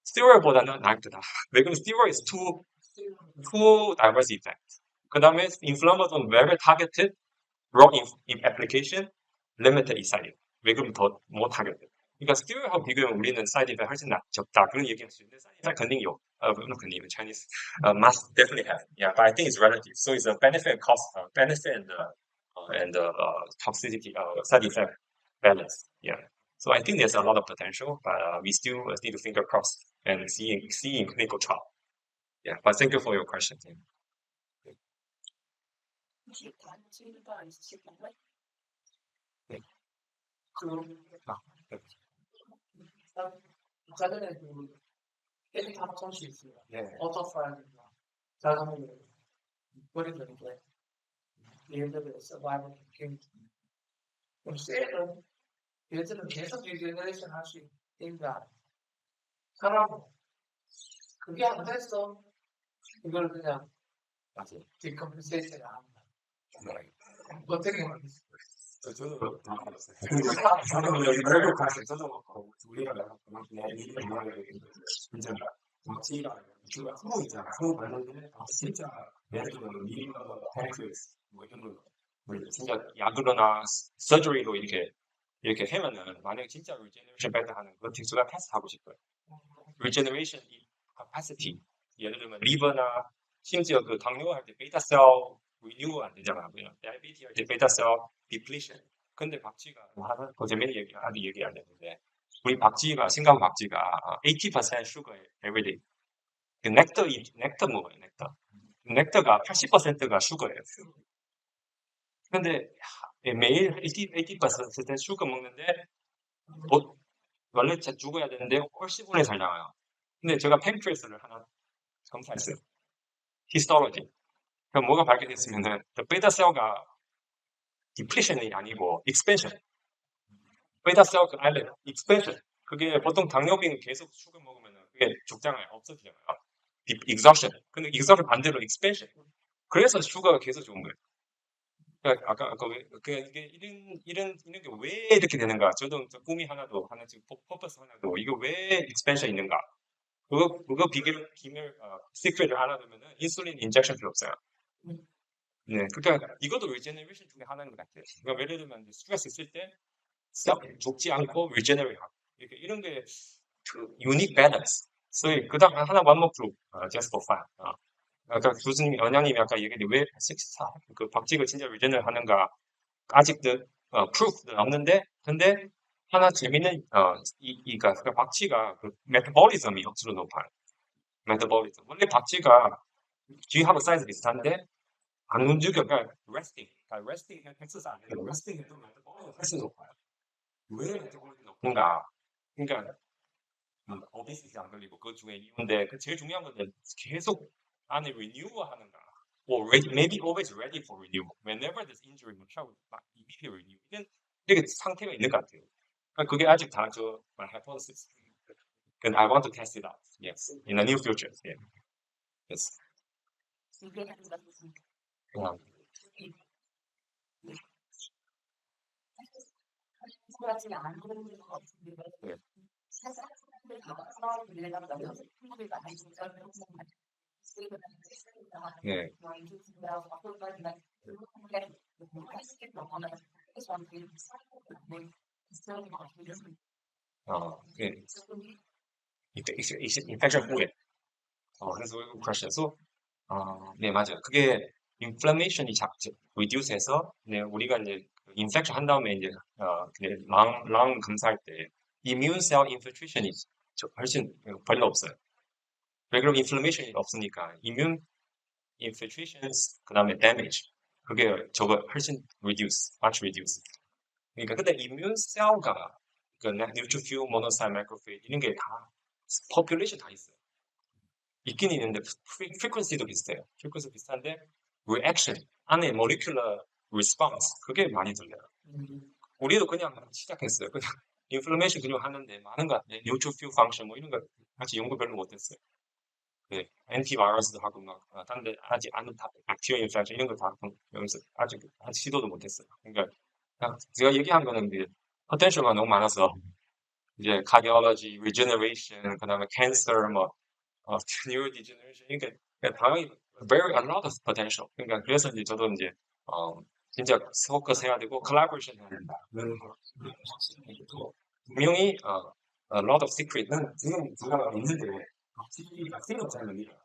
steroid보다는 나을 거다. 왜 그러면 steroid is too diverse effect. 그 다음에 inflammatory very targeted wrong application limited side effect. 왜 그러면 더 못하게 돼. 그러니까 스티로이드하고 비교하면 우리는 사이드 이펙트 훨씬 적다 그런 얘기할 수 있는데 사이드 이펙트肯定有 not 肯定 in Chinese must definitely have, yeah, but I think it's relative. So it's a benefit and cost, benefit and toxicity side effect balance. Yeah. So I think there's a lot of potential, but we still need to finger crossed and see in clinical trial. Yeah. But thank you for your question. 혹시 다른 질문가 있으실까요? 자전에 깨끗 한번 손수 있어요. 네. 오토파이브가 자전을 버리는데 예를 들어 서바이벌 캠. 그럼 셀은 예를 들어 계속 리제너레이션 할 수 있는가? 사람 그게 안 됐어. 이걸 그냥 디컴pen세이션 안 한다. 어떻게 하겠어요? 저도 저는 여기 별로 관심 저도 우리가 진짜 박쥐가 주가 크고 있잖아. 크고 봤는데 진짜 예를 들어 미리가 탱크스 뭐 이런 거 진짜 약으로나 서저리로 이렇게 하면은 만약에 진짜 리제너레이션 베터 하는 그 틱스가 테스트하고 싶어요. 리제너레이션 capacity 예를 들면 리버나 심지어 그 당뇨 할 때 베타셀 리뉴 안 되잖아. 그냥 다이비티 할 때 베타셀 디플리션. 근데 박쥐가 하나 더 재밌는 얘기 아직 얘기 안 했는데 우리 박쥐가 싱가포르 박쥐가 80% 슈거 everyday. 그 넥터 먹어요. 넥터가 80%가 슈거예요. 근데 매일 80% 슈거 먹는데 원래 죽어야 되는데 훨씬 오래 살잖아요. 근데 제가 팬크레스를 하나 검사했어요. 히스토로지. 그럼 뭐가 발견됐으면은 베타셀가 디플리션이 아니고 익스펜션. 베타셀 그 알레 익스펜션. 그게 보통 당뇨병 계속 슈거 먹으면은 그게 죽잖아요. 없어지잖아요. exhaustion. 근데 exhaustion 반대로 expansion. 그래서 슈거가 계속 좋은 거예요. 그러니까 아까 이게 이런 게 왜 이렇게 되는가? 저도 꿈이 하나 지금 퍼포스 하나도 이거 왜 expansion 있는가? 그거 비밀 시크릿을 알아두면은 인슐린 인젝션 필요 없어요. 네, 그러니까 이것도 리제너레이션 중에 하나인 것 같아요. 그러니까 예를 들면 스트레스 있을 때 죽지 않고 리제너레이트 하고 이런 게 유닉 밸런스. So 그다음 하나 one more proof, just for fun. 아까 교수님, 원장님이 아까 얘기했는데 왜 그 박쥐가 진짜 리제너를 하는가 아직도 프루프는 없는데 근데 하나 재밌는 그 박쥐가 그 메타볼리즘이 억수로 높아요. 메타볼리즘. 원래 박쥐가 쥐하고 사이즈 비슷한데 안 움직여. 그러니까 resting 엑서사이즈 아니고 resting 해도 메타볼리즘 훨씬 높아요. 왜 메타볼리즘 높은가? 그러니까 오비시티 안 걸리고 그 중에 이유인데 그 제일 중요한 건데 계속 안에 renew 하는가? or maybe always ready for renewal. Whenever there's injury, 막 immediately renew. 이게 상태가 있는 것 같아요. 그러니까 그게 아직 다 my hypothesis. And I want to test it out. Yes, in the near future. Yeah. Yes. 네. 네. infection 후에. 그래서 question. So, 네, 맞아요. 그게 inflammation이 reduce해서 네, 우리가 이제 infection 한 다음에 이제 lung 검사할 때 immune cell infiltration이 훨씬 별로 없어요. 왜 그럼 inflammation이 없으니까 immune infiltrations 그다음에 damage 그게 훨씬 much reduce. 그러니까 근데 immune cell가 그 neutrophil, monocyte, macrophage 이런 게 다 population 다 있어요. 있긴 있는데 frequency도 비슷해요. frequency 비슷한데 reaction 안에 molecular response 그게 많이 들려요. 우리도 그냥 시작했어요. 그냥 inflammation 그냥 하는데 많은 것 같아요. neutrophil function 뭐 이런 거 같이 연구 별로 못했어요. 네, 엔티바이러스도 하고 막 다른데 아직 안 액티브 인플렉션 이런 거 다 여기서 아직 시도도 못했어요. 그러니까 제가 얘기한 거는 이제 포텐셜가 너무 많아서 이제 cardiology, regeneration, 그다음에 cancer, 뭐 neurodegeneration 이게 당연히 a lot of potential. 그러니까 그래서 이제 저도 이제 진짜 포커스 해야 되고 collaboration 해야 된다. 분명히 a lot of secret는 지금 제가 있는데 생각 잘 됩니다.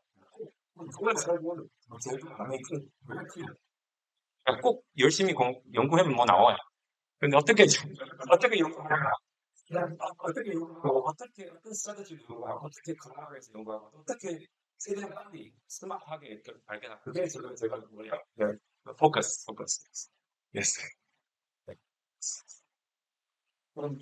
그걸 잘 모르는 제가 마음에 꼭 열심히 연구하면 뭐 나와요. 근데 어떻게 연구하냐? 어떻게 연구하고 어떤 스트래티지를 연구하고 어떻게 컬러에서 연구하고 어떻게 최대한 빨리 스마트하게 발견하고 그게 제가 뭐냐? 포커스. Yes. 그럼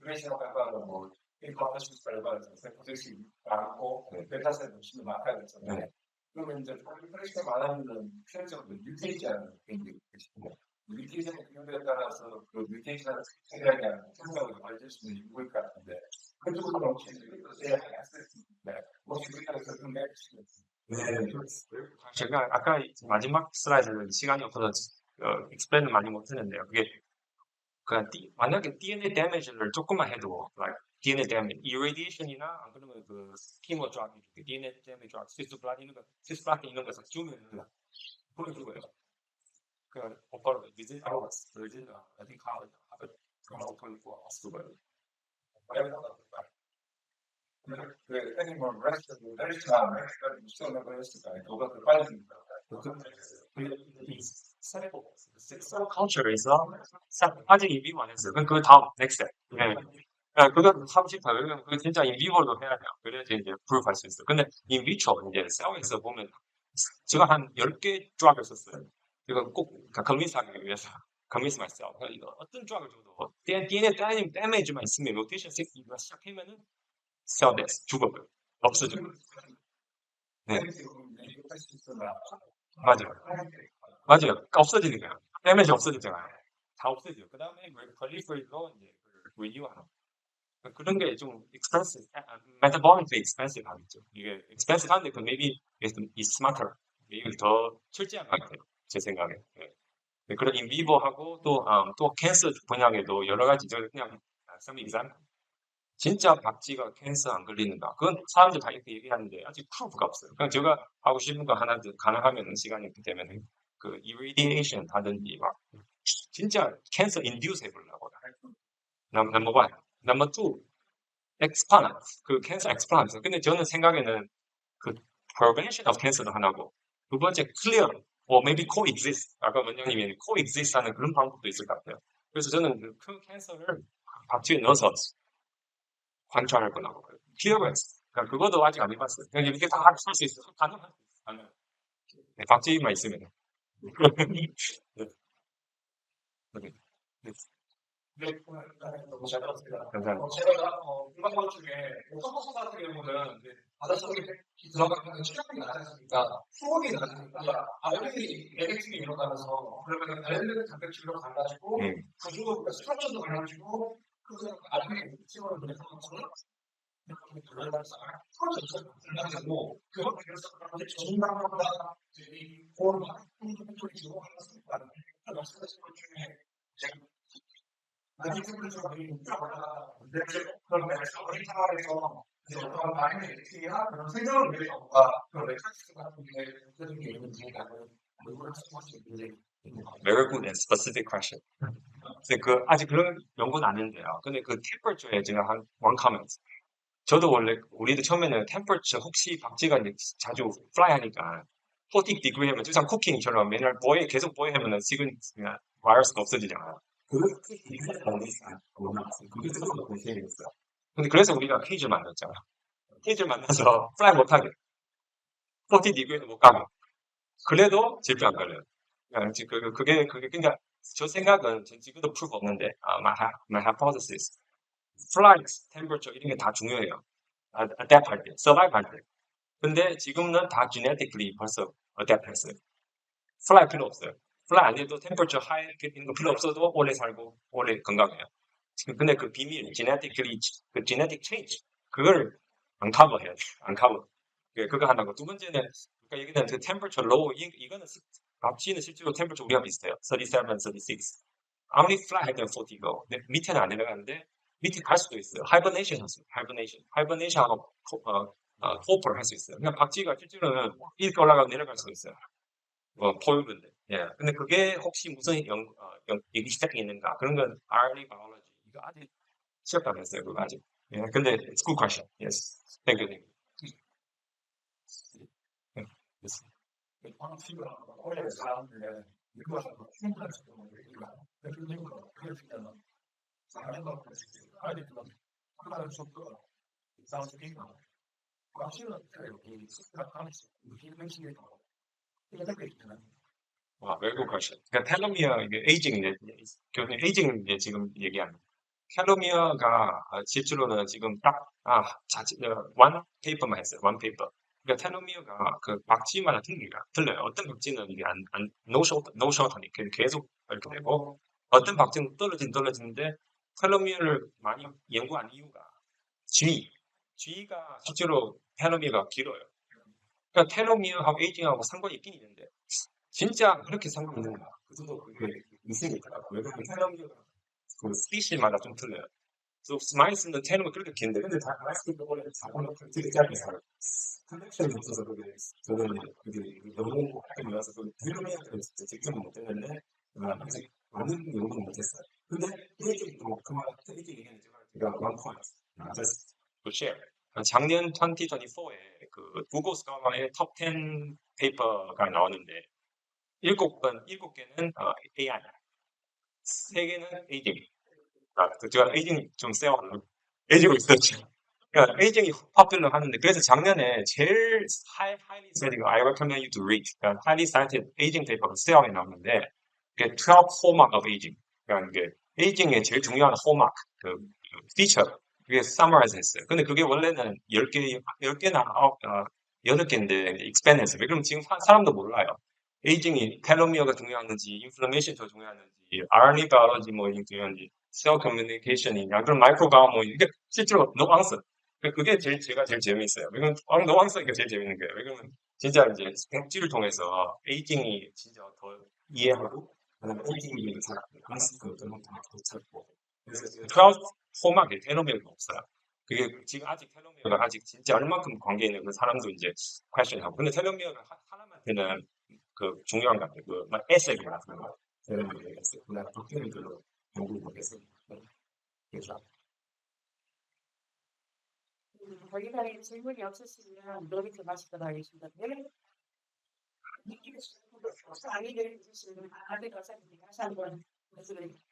그래서 뭐 인포메이션 발견해서 세포들이 많고 데이터셋 없이도 막아야 되잖아요. 그러면 이제 프레시가 많으면 필연적으로 뮤테이션 굉장히 있고 뮤테이션 경우에 따라서 그 뮤테이션을 생각이 생각을 알릴 수 있는 이유일 것 같은데 그쪽으로 혹시 혹시 우리나라에서 그런 게 제가 아까 마지막 슬라이드는 시간이 없어서 익스플레인을 많이 못했는데요. 그게 만약에 DNA damage를 조금만 해도 like DNA damage, irradiation이나 안 그러면 그 스키머 드랍, DNA damage 드랍, 시스플라틴 이런 거 주면 보여줄 거예요. 오빠를 within hours, within I think Harvard open for hospital. Any more rest of the very time, still never rest the guy. Go 그 빨리 셀 culture 있어. 아직 인비보 안 했어요. 그 다음 next step. 네. 그거 하고 싶어요. 왜냐면 그거 진짜 인비보도 해야 돼요. 그래야지 이제 프루프할 수 있어요. 근데 인비트로 이제 셀에서 보면 제가 한 10개 드락을 썼어요. 이거 꼭 컨빈스하기 위해서 컨빈스 myself. 이거 어떤 드락을 줘도 DNA 데미지만 있으면 뮤테이션 이거 시작하면은 셀 데스 죽어요. 없어져. 네. 맞아요. 없어지는 거야. 데미지 없어지잖아요. 다 없어져요. 그 다음에 proliferate 이제 리뉴하는 그런 게 좀 expensive, metabolically expensive 하겠죠. 이게 expensive 한데 그 maybe is smarter. 이게 더 철저한 것 같아요. 제 생각에. 네. 그런 인비보하고 또 캔서 분야에도 여러 가지 그냥 some example. 진짜 박쥐가 캔서 안 걸리는가? 그건 사람들 다 이렇게 얘기하는데 아직 프루프가 없어요. 그냥 제가 하고 싶은 거 하나 가능하면 시간이 있기 때문에 그 irradiation 하든지 막 진짜 캔서 인듀스 해보려고. 넘버 원. 넘버 투, explant. 그 캔서 explant. 근데 저는 생각에는 그 prevention of cancer도 하나고 두 번째 clear or maybe coexist. 아까 원장님이 coexist 하는 그런 방법도 있을 것 같아요. 그래서 저는 그 캔서를 박쥐에 넣어서 관찰할 거라고. clearance. 그러니까 그것도 아직 안 해봤어요. 그냥 이렇게 다 할 수 있어요. 가능한. 네, 박쥐만 있으면. 네. 너무 잘 들었습니다. 감사합니다. 제가 궁금한 것 중에 오토코스 같은 경우는 바닷속에 들어가면 체력이 나지 않습니까? 수온이 낮으니까 알레르기 내게증이 일어나면서 그러면 알레르기 단백질로 갈라지고 구조가 스트럭처도 갈라지고 그래서 알레르기 팀을 그래서 돌아다니면서 스트럭처도 그런 그래서 그런데 전문가보다 이 보호막 통증이 주고 하셨습니다. 말씀하신 것 중에 제가 아직 그래서 그런 어린 상황에서 어떤 많은 일이나 그런 생각을 위해서 그런 렉처스 같은 게 그런 게 있는지 Very good and specific question. 근데 아직 그런 연구는 아닌데요. 근데 그 temperature에 제가 한 one comment. 저도 원래 우리도 처음에는 temperature 혹시 박쥐가 이제 자주 fly 하니까 40 degree 하면 좀 쿠킹처럼 맨날 계속 보이하면은 지금 바이러스가 없어지잖아요. 근데 그래서 우리가 케이지를 만들었잖아. 케이지를 만들어서 fly 못하게 40 degree도 못 가고 그래도 질병 안 걸려요. 그게 그러니까 저 생각은 지금도 프루프 없는데 my hypothesis flight, temperature 이런 게 다 중요해요. adapt 할 때, survive 할 때. 근데 지금은 다 genetically 벌써 adapt 했어요. fly 필요 없어요. fly 안 해도 temperature high 이런 거 필요 없어도 오래 살고 오래 건강해요. 근데 그 비밀, genetically 그 genetic change 그걸 uncover 해야 돼. uncover. 그거 하나고 두 번째는 그러니까 여기는 그 temperature low 이거는 박쥐는 실제로 temperature 우리가 비슷해요. 37, 36. 아무리 fly 할 때는 40고 밑에는 안 내려가는데 밑에 갈 수도 있어요. hibernation 할 수 있어요. hibernation하고 torpor 할 수 있어요. 그냥 박쥐가 실제로는 이렇게 올라가고 내려갈 수 있어요. 포유류인데. 예. 근데 그게 혹시 무슨 시작이 있는가? 그런 건 RNA biology. 이거 아직 시작도 안 했어요. 그거 아직. 예. 근데 it's good question. Yes. Thank you. Yes. 올해 사람들의 미국에서 충분한 정도의 얘기가 대표님으로 그려지면 상황과 아이들은 하나의 속도가 싸우기가 과실은 여기 생각하면서 무슨 식의 이렇게 있잖아요. very good question. 그러니까 텔로미어 이게 에이징 이제 지금 얘기하는 텔로미어가 실제로는 지금 딱 one paper만 했어요. one paper. 그러니까 텔로미어가 그 박쥐마다 틀려요. 어떤 박쥐는 이게 no shortening 계속 이렇게 되고 어떤 박쥐는 떨어지는데 텔로미어를 많이 연구한 이유가 쥐가 실제로 텔로미어가 길어요. 그러니까 텔로미어하고 에이징하고 상관이 있긴 있는데 진짜 그렇게 상관이 있는가? 그것도 그게 있으니까 왜냐면 텔로미어가 그 스피시마다 좀 틀려요. 그래서 마이스는 텔로미어 그렇게 긴데, 근데 다 마이스도 원래 자본은 되게 짧게 살아요. 컨넥션이 없어서 그게 저는 그게 너무 하면서 그 텔로미어를 직접은 못했는데 아직 많은 연구는 못했어요. 근데 에이징도 그만 에이징 얘기는 제가 one point just to share. 작년 2024에 그 구글 스칼라의 톱 10 페이퍼가 나왔는데 7개는 AI, 3개는 에이징. 제가 에이징 좀 세워하려고 에이징을 있었죠. 그러니까 에이징이 popular 하는데 그래서 작년에 제일 highly cited I recommend you to read 그러니까 highly cited 에이징 페이퍼가 세어에 나오는데 그게 12 hallmark of aging 그러니까 이게 에이징의 제일 중요한 hallmark 그 feature 그게 summarize 했어요. 근데 그게 원래는 10개나 8개인데 expand 했어요. 그럼 지금 사람도 몰라요. 에이징이 텔로미어가 중요한지, 인플레이션 더 중요한지, RNA 바이올로지 뭐 중요한지, 셀 커뮤니케이션이냐, 그럼 마이크로바이옴 뭐 이게 실제로 노앙스. 그게 제가 제일 재미있어요. 왜냐면 노앙스가 제일 재밌는 거예요. 왜냐면 진짜 이제 백지를 통해서 에이징이 진짜 더 이해하고, 그다음에 에이징이 노앙스 그런 것도 찾고. 그래서 크라우드 포막에 텔로미어가 없어요. 그게 지금 아직 텔로미어가 아직 진짜 얼마큼 관계 있는 그 사람도 이제 퀘션하고. 근데 텔로미어가 사람한테는 그 중요한 것 같아요. 막 에세이 같은 거 텔로미어가 있어요. 그다음 도쿄는 별로 연구를 못했어요. 그래서 더 이상의 질문이 없으시면 노리트 마시도록 하겠습니다. 네. 이게 아니를 주시면 아들 감사드립니다. 다시 한번 말씀드립니다.